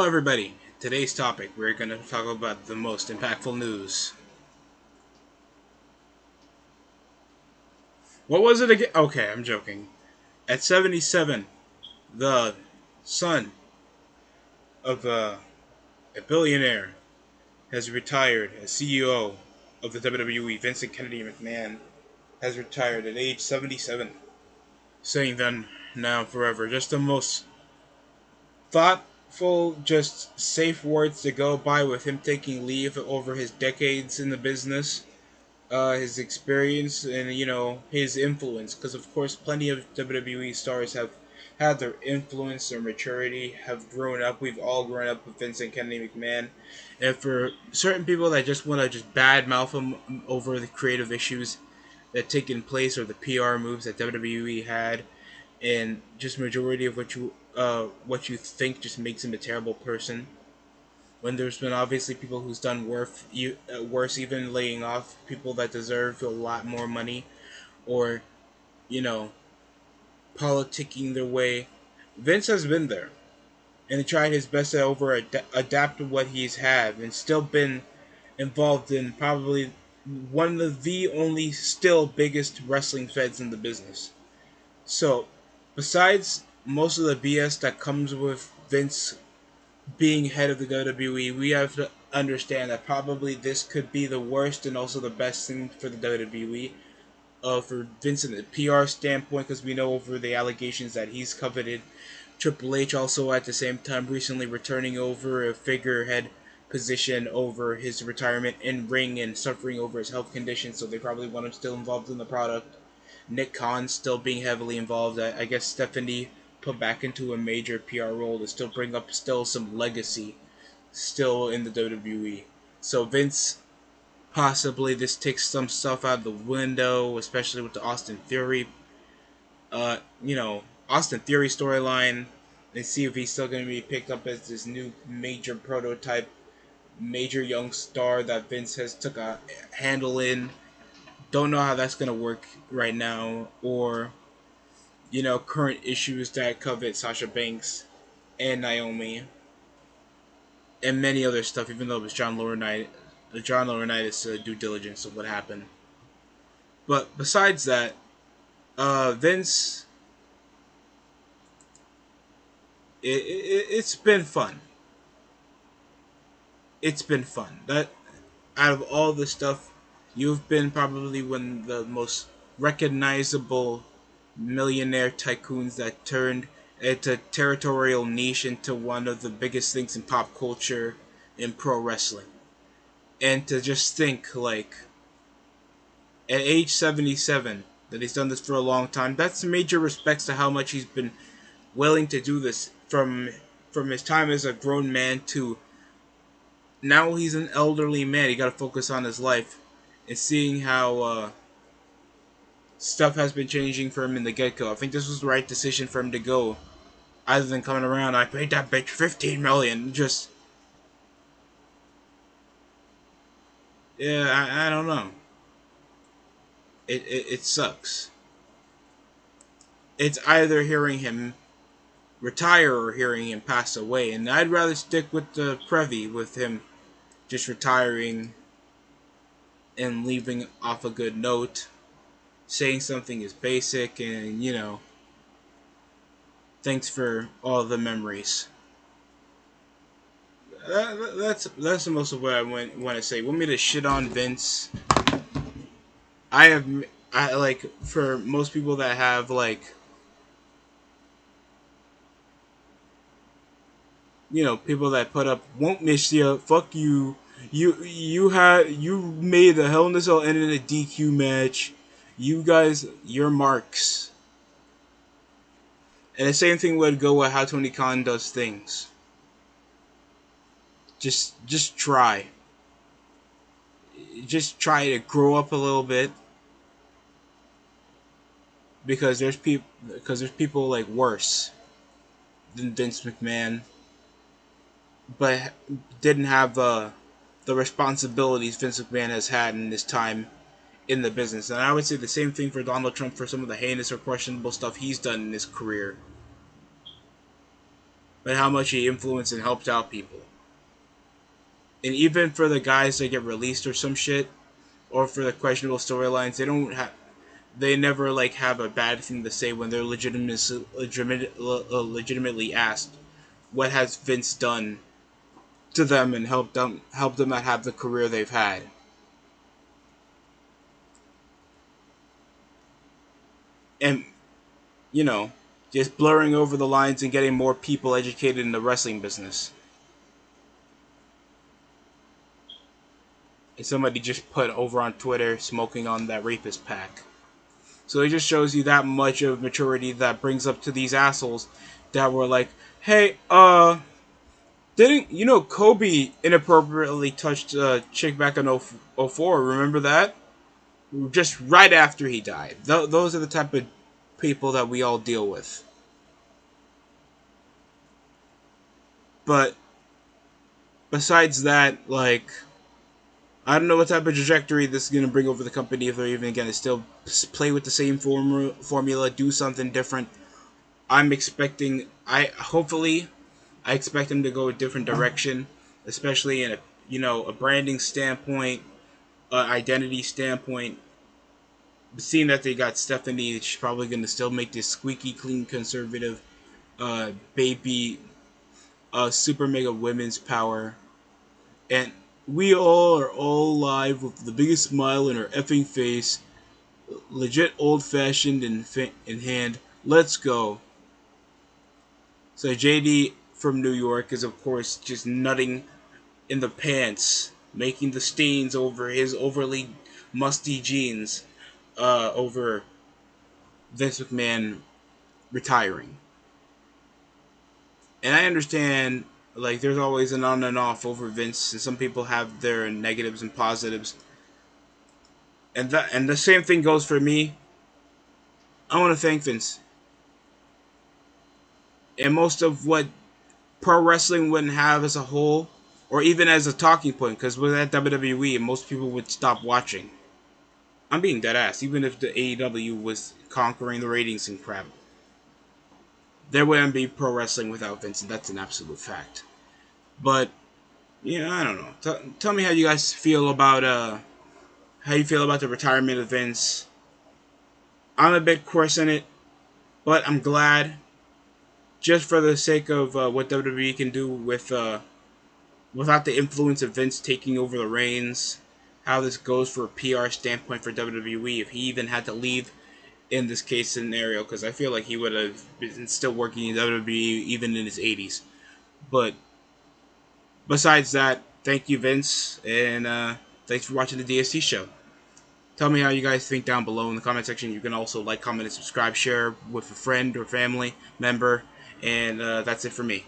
Hello, everybody. Today's topic, we're going to talk about the most impactful news. What was it again? Okay, I'm joking. At 77, the son of a billionaire has retired as CEO of the WWE. Vincent Kennedy McMahon has retired at age 77. Saying then, now, forever. Just the most thoughtful, just safe words to go by with him taking leave over his decades in the business, his experience, and his influence. Because of course, plenty of WWE stars have had their influence or maturity, have grown up. We've all grown up with Vincent Kennedy McMahon, and for certain people that just want to just badmouth him over the creative issues that taken place or the PR moves that WWE had, and just majority of what you think just makes him a terrible person. When there's been obviously people who's done worse, even laying off people that deserve a lot more money, or you know, politicking their way. Vince has been there, and he tried his best to adapt to what he's had, and still been involved in probably one of the only still biggest wrestling feds in the business. So, besides most of the BS that comes with Vince being head of the WWE, we have to understand that probably this could be the worst and also the best thing for the WWE. For Vincent, a PR standpoint, because we know over the allegations that he's coveted. Triple H also at the same time recently returning over a figurehead position over his retirement in ring and suffering over his health condition, so they probably want him still involved in the product. Nick Khan still being heavily involved. I guess Stephanie put back into a major PR role to still bring up still some legacy still in the WWE. So Vince, possibly this takes some stuff out of the window, especially with the Austin Theory, Austin Theory storyline, and see if he's still going to be picked up as this new major prototype, major young star that Vince has took a handle in. Don't know how that's going to work right now, or current issues that covet Sasha Banks and Naomi, and many other stuff. Even though it was John Laurinaitis due diligence of what happened. But besides that, Vince, it's been fun. It's been fun. That out of all the stuff, you've been probably one of the most recognizable millionaire tycoons that turned a territorial niche into one of the biggest things in pop culture in pro wrestling. And to just think, like, at age 77, that he's done this for a long time, that's major respects to how much he's been willing to do this from his time as a grown man to now he's an elderly man. He got to focus on his life and seeing how stuff has been changing for him in the get go. I think this was the right decision for him to go, other than coming around. I paid that bitch 15 million. Just yeah, I don't know. It sucks. It's either hearing him retire or hearing him pass away, and I'd rather stick with the Prevy, with him just retiring and leaving off a good note, saying something is basic, and thanks for all the memories. That's the most of what I want to say. Want me to shit on Vince? I have I like for most people that have like people that put up won't miss you. Fuck you. You made the Hell in a Cell end in a DQ match. You guys, you're marks. And the same thing would go with how Tony Khan does things. Just try. Just try to grow up a little bit, because there's people like worse than Vince McMahon, but didn't have the responsibilities Vince McMahon has had in his time in the business. And I would say the same thing for Donald Trump for some of the heinous or questionable stuff he's done in his career. but how much he influenced and helped out people. And even for the guys that get released or some shit, or for the questionable storylines, they never like have a bad thing to say when they're legitimately asked what has Vince done to them and help them not have the career they've had. And you know, just blurring over the lines and getting more people educated in the wrestling business. And somebody just put over on Twitter smoking on that rapist pack. So it just shows you that much of maturity that brings up to these assholes that were like, hey, didn't you know Kobe inappropriately touched a chick back in 04? Remember that? Just right after he died. Those are the type of people that we all deal with. But besides that, like, I don't know what type of trajectory this is going to bring over the company, if they're even going to still play with the same formula, do something different. I'm expecting, I expect them to go a different direction, especially in a branding standpoint, identity standpoint. Seeing that they got Stephanie, she's probably going to still make this squeaky clean conservative, baby, super mega women's power. And we all are all alive with the biggest smile in our effing face, legit old fashioned in hand. Let's go. So JD from New York is of course just nutting in the pants, making the stains over his overly musty jeans, over Vince McMahon retiring. And I understand, like, there's always an on and off over Vince, and some people have their negatives and positives. And the same thing goes for me. I want to thank Vince. And most of what pro wrestling wouldn't have as a whole, or even as a talking point, because without WWE, most people would stop watching. I'm being dead ass. Even if the AEW was conquering the ratings and crap, there wouldn't be pro wrestling without Vince, and that's an absolute fact. But yeah, I don't know. Tell me how you guys feel about how you feel about the retirement of Vince. I'm a bit coarse in it, but I'm glad, just for the sake of what WWE can do with without the influence of Vince taking over the reins. How this goes for a PR standpoint for WWE, if he even had to leave in this case scenario, because I feel like he would have been still working in WWE even in his 80s. But besides that, thank you, Vince, and thanks for watching the DST show. Tell me how you guys think down below in the comment section. You can also like, comment, and subscribe, share with a friend or family member, and that's it for me.